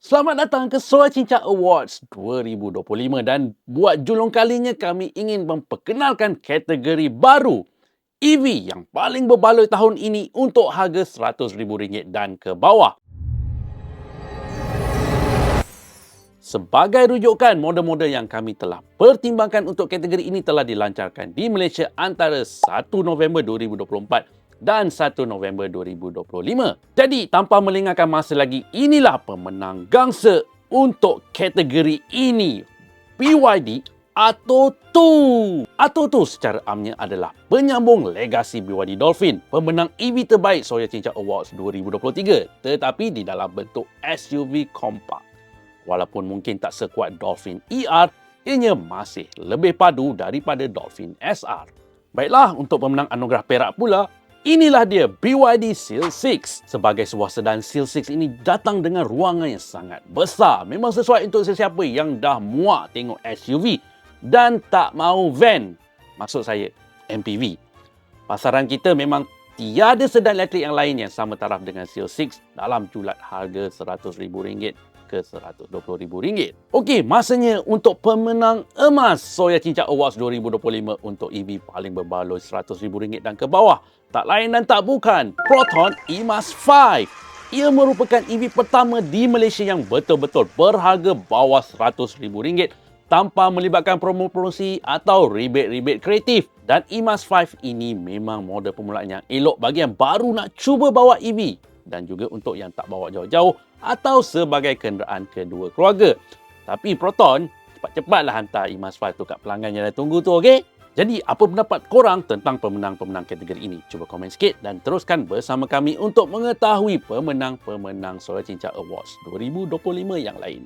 Selamat datang ke Solar Cincang Awards 2025 dan buat julung kalinya kami ingin memperkenalkan kategori baru EV yang paling berbaloi tahun ini untuk harga RM100,000 dan ke bawah. Sebagai rujukan, model-model yang kami telah pertimbangkan untuk kategori ini telah dilancarkan di Malaysia antara 1 November 2024 dan 1 November 2025. Jadi, tanpa melengahkan masa lagi, inilah pemenang gangsa untuk kategori ini. BYD Atto 2. Atto 2 secara amnya adalah penyambung legasi BYD Dolphin, pemenang EV terbaik Solar Cincang Awards 2023, tetapi di dalam bentuk SUV kompak. Walaupun mungkin tak sekuat Dolphin ER, ianya masih lebih padu daripada Dolphin SR. Baiklah, untuk pemenang anugerah perak pula, inilah dia BYD Seal 6. Sebagai sebuah sedan, Seal 6 ini datang dengan ruangan yang sangat besar. Memang sesuai untuk sesiapa yang dah muak tengok SUV dan tak mau van. Maksud saya, MPV. Pasaran kita memang tiada sedan elektrik yang lain yang sama taraf dengan Seal 6 dalam julat harga RM100,000 ke RM120,000. Okey, masanya untuk pemenang emas Solar Cincang Awards 2025 untuk EV paling berbaloi RM100,000 dan ke bawah. Tak lain dan tak bukan Proton eMAS 5. Ia merupakan EV pertama di Malaysia yang betul-betul berharga bawah RM100,000 tanpa melibatkan promosi atau rebate kreatif. Dan eMAS 5 ini memang model permulaan yang elok bagi yang baru nak cuba bawa EV dan juga untuk yang tak bawa jauh-jauh atau sebagai kenderaan kedua keluarga. Tapi Proton, cepat-cepatlah hantar eMAS 5 tu kat pelanggan yang dah tunggu tu, okey? Jadi, apa pendapat korang tentang pemenang-pemenang kategori ini? Cuba komen sikit dan teruskan bersama kami untuk mengetahui pemenang-pemenang Solar Cincang Awards 2025 yang lain.